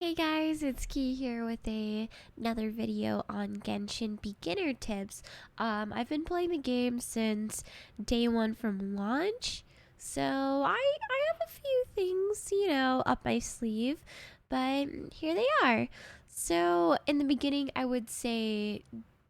Hey guys, it's Key here with another video on Genshin beginner tips. I've been playing the game since day one from launch, so I have a few things, up my sleeve, but here they are. So in the beginning, I would say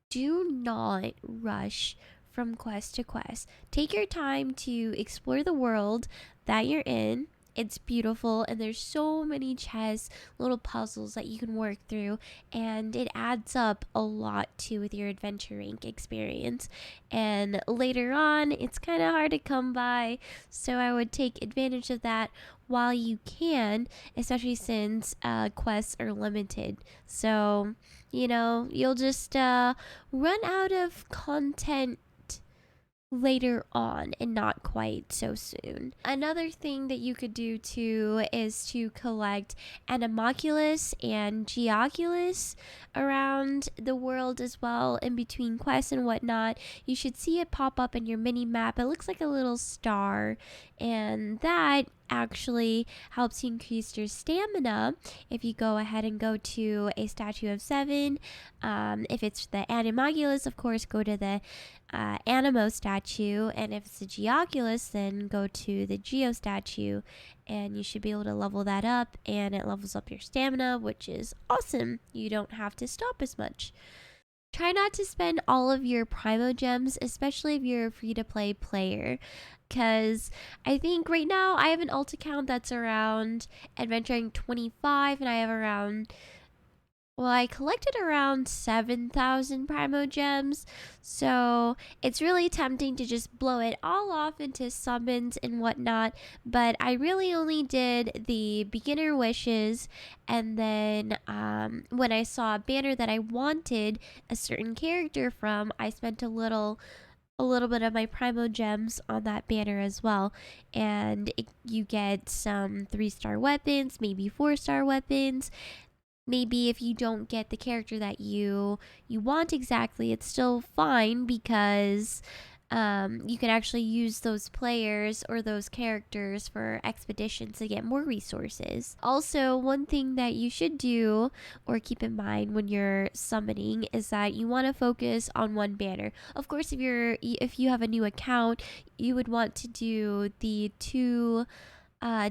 do not rush from quest to quest. Take your time to explore the world that you're in. It's beautiful, and there's so many chests, little puzzles that you can work through, and it adds up a lot too with your adventure rank experience. And later on, it's kind of hard to come by, so I would take advantage of that while you can, especially since quests are limited. So, you'll just run out of content later on and not quite so soon. Another thing that you could do too is to collect Animalculus and Geoculus around the world as well, in between quests and whatnot. You should see it pop up in your mini map. It looks like a little star, and that actually helps you increase your stamina if you go ahead and go to a statue of 7. If it's the Animalculus, of course, go to the Animo statue, and if it's a Geoculus, then go to the Geo statue, and you should be able to level that up, and it levels up your stamina, which is awesome. You don't have to stop as much. Try not to spend all of your Primogems, especially if you're a free-to-play player, because I think right now I have an alt account that's around adventuring 25, and I have around, I collected around 7,000 Primogems, so it's really tempting to just blow it all off into summons and whatnot, but I really only did the beginner wishes, and then when I saw a banner that I wanted a certain character from, I spent a little bit of my Primogems on that banner as well, and you get some 3-star weapons, maybe 4-star weapons. Maybe if you don't get the character that you want exactly, it's still fine, because you can actually use those players or those characters for expeditions to get more resources. Also, one thing that you should do or keep in mind when you're summoning is that you want to focus on one banner. Of course, if you have a new account, you would want to do the 2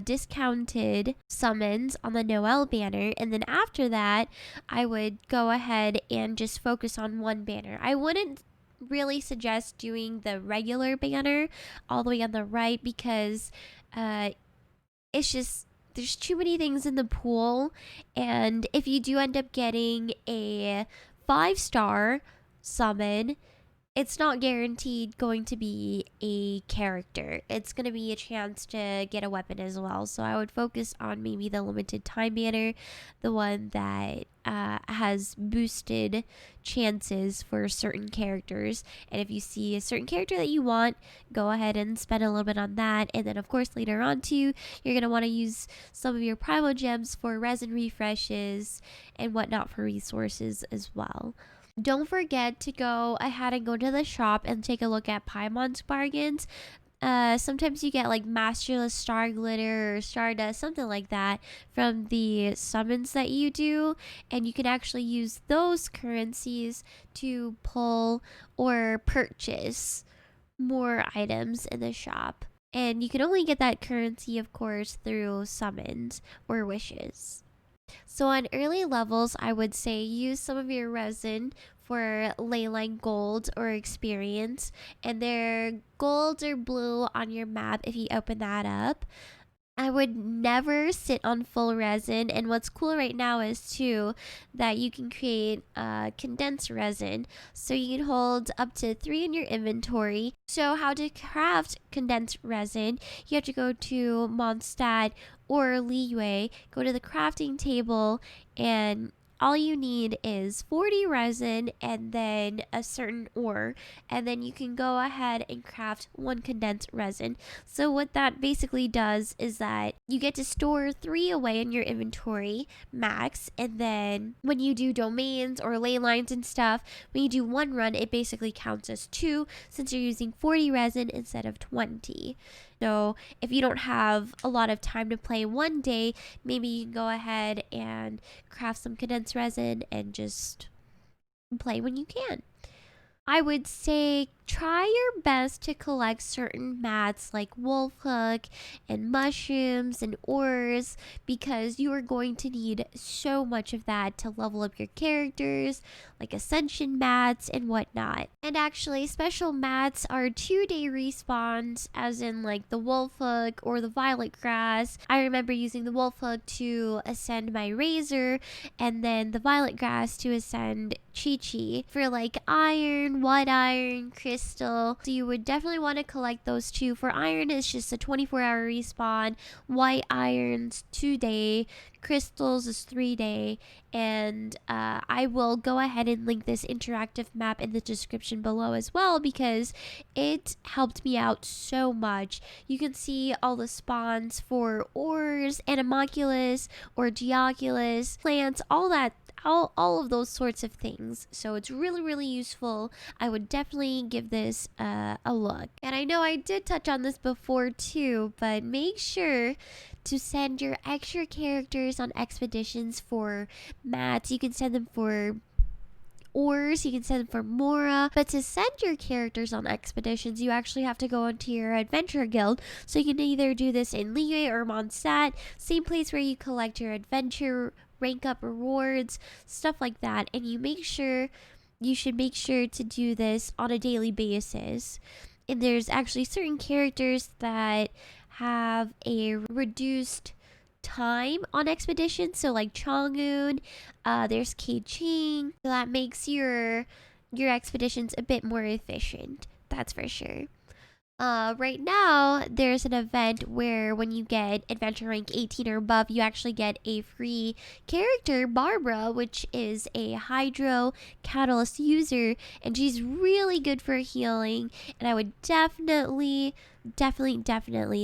discounted summons on the Noel banner, and then after that I would go ahead and just focus on one banner. I wouldn't really suggest doing the regular banner all the way on the right, because it's just, there's too many things in the pool, and if you do end up getting a 5-star summon, it's not guaranteed going to be a character. It's going to be a chance to get a weapon as well. So I would focus on maybe the limited time banner, the one that has boosted chances for certain characters. And if you see a certain character that you want, go ahead and spend a little bit on that. And then, of course, later on too, you're going to want to use some of your Primogems for resin refreshes and whatnot for resources as well. Don't forget to go ahead and go to the shop and take a look at Paimon's bargains. Sometimes you get like Masterless Star Glitter or Stardust, something like that, from the summons that you do, and you can actually use those currencies to pull or purchase more items in the shop. And you can only get that currency, of course, through summons or wishes. So on early levels, I would say use some of your resin for leyline gold or experience, and they're gold or blue on your map if you open that up. I would never sit on full resin, and what's cool right now is too that you can create condensed resin, so you can hold up to 3 in your inventory. So how to craft condensed resin: you have to go to Mondstadt or Liyue, go to the crafting table, and all you need is 40 resin and then a certain ore, and then you can go ahead and craft 1 condensed resin. So what that basically does is that you get to store 3 away in your inventory max, and then when you do domains or ley lines and stuff, when you do 1 run, it basically counts as 2, since you're using 40 resin instead of 20. So if you don't have a lot of time to play one day, maybe you can go ahead and craft some condensed resin and just play when you can. I would say try your best to collect certain mats like wolf hook and mushrooms and ores, because you are going to need so much of that to level up your characters, like ascension mats and whatnot. And actually, special mats are 2-day respawns, as in like the wolf hook or the violet grass. I remember using the wolf hook to ascend my razor, and then the violet grass to ascend Chi-Chi for like iron, white iron, crystal. So you would definitely want to collect those two. For iron, it's just a 24-hour respawn. White iron's 2-day. Crystals is 3-day. And I will go ahead and link this interactive map in the description below as well, because it helped me out so much. You can see all the spawns for ores, animalculus, or geoculus, plants, all that, all of those sorts of things. So it's really, really useful. I would definitely give this a look. And I know I did touch on this before too, but make sure to send your extra characters on expeditions for mats. You can send them for ores, you can send them for Mora, but to send your characters on expeditions, you actually have to go into your adventure guild. So you can either do this in Liyue or Mondstadt, same place where you collect your adventure rank up rewards, stuff like that. And you should make sure to do this on a daily basis. And there's actually certain characters that have a reduced time on expeditions. So like Chang'un, there's Kei-Ching. So that makes your expeditions a bit more efficient. That's for sure. Right now, there's an event where when you get adventure rank 18 or above, you actually get a free character, Barbara, which is a Hydro Catalyst user, and she's really good for healing, and I would definitely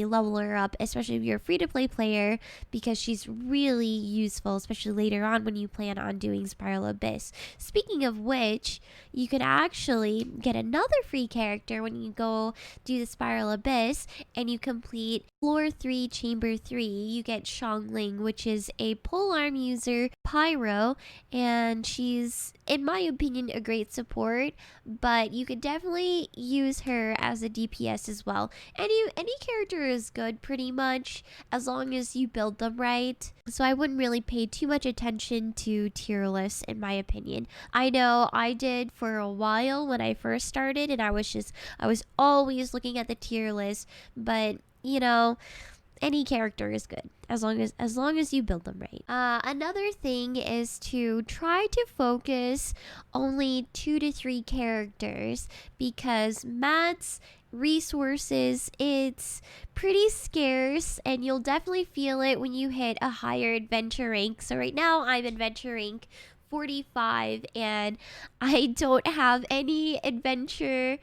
level her up, especially if you're a free-to-play player, because she's really useful, especially later on when you plan on doing Spiral Abyss. Speaking of which, you could actually get another free character when you go do the Spiral Abyss and you complete Floor 3, Chamber 3. You get Xiangling, which is a polearm user, Pyro, and she's, in my opinion, a great support, but you could definitely use her as a DPS as well. Any character is good pretty much, as long as you build them right. So I wouldn't really pay too much attention to tier lists, in my opinion. I know I did for a while when I first started, and I was always looking at the tier list, but you know, any character is good as long as you build them right. Another thing is to try to focus only 2 to 3 characters, because mats, resources, it's pretty scarce, and you'll definitely feel it when you hit a higher adventure rank. So right now I'm adventure rank 45, and I don't have any adventure,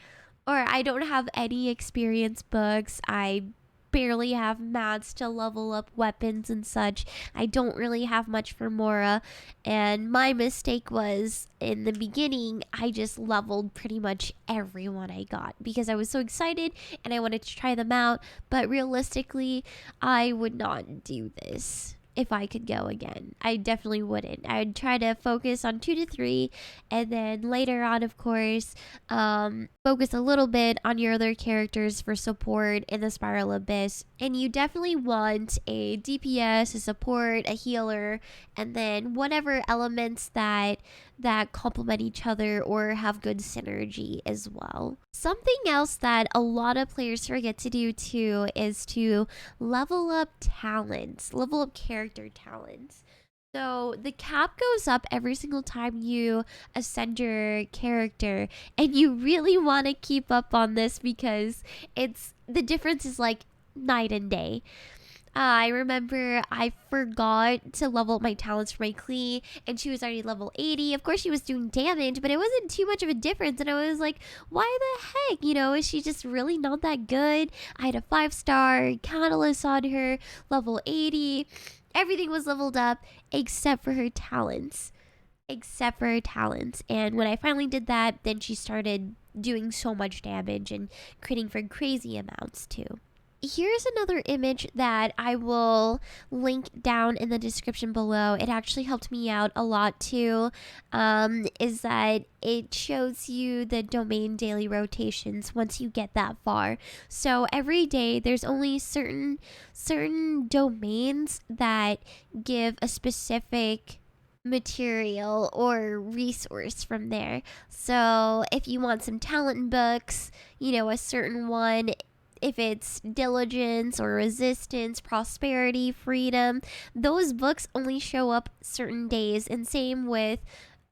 or I don't have any experience books. I barely have mats to level up weapons and such. I don't really have much for Mora, and my mistake was in the beginning I just leveled pretty much everyone I got because I was so excited and I wanted to try them out, but realistically I would not do this. If I could go again, I definitely wouldn't. I'd try to focus on 2 to 3, and then later on, of course, focus a little bit on your other characters for support in the Spiral Abyss. And you definitely want a DPS, a support, a healer, and then whatever elements that complement each other or have good synergy as well. Something else that a lot of players forget to do too is to level up talents, level up character talents. So the cap goes up every single time you ascend your character, and you really want to keep up on this because the difference is like night and day. I remember I forgot to level up my talents for my Klee, and she was already level 80. Of course, she was doing damage, but it wasn't too much of a difference. And I was like, why the heck? Is she just really not that good? I had a 5-star catalyst on her, level 80. Everything was leveled up except for her talents. And when I finally did that, then she started doing so much damage and critting for crazy amounts too. here's another image that I will link down in the description below. It actually helped me out a lot too. Is that it shows you the domain daily rotations once you get that far. So every day there's only certain domains that give a specific material or resource from there. So if you want some talent books, a certain one, if it's diligence or resistance, prosperity, freedom, those books only show up certain days. And same with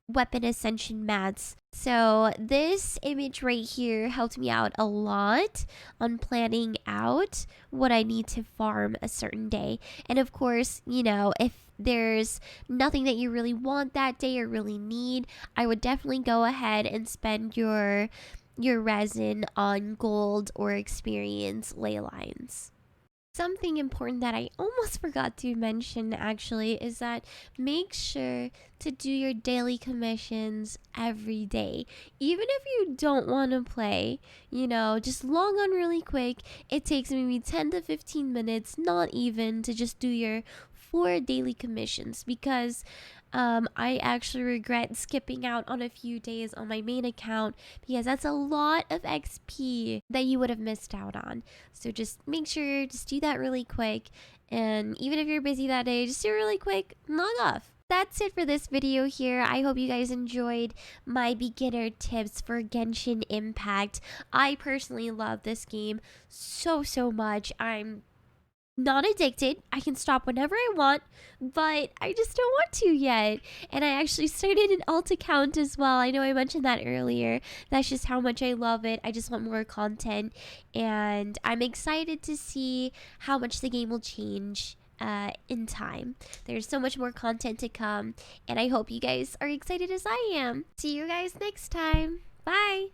weapon ascension mats. So this image right here helped me out a lot on planning out what I need to farm a certain day. And of course, if there's nothing that you really want that day or really need, I would definitely go ahead and spend your resin on gold or experience ley lines. Something important that I almost forgot to mention actually is that make sure to do your daily commissions every day. Even if you don't want to play, just log on really quick. It takes maybe 10 to 15 minutes, not even, to just do your 4 daily commissions because I actually regret skipping out on a few days on my main account because that's a lot of XP that you would have missed out on. So just make sure, just do that really quick. And even if you're busy that day, just do it really quick, log off. That's it for this video here. I hope you guys enjoyed my beginner tips for Genshin Impact. I personally love this game so much. I'm not addicted. I can stop whenever I want, but I just don't want to yet. And I actually started an alt account as well. I know I mentioned that earlier. That's just how much I love it. I just want more content, and I'm excited to see how much the game will change in time. There's so much more content to come, and I hope you guys are excited as I am. See you guys next time. Bye.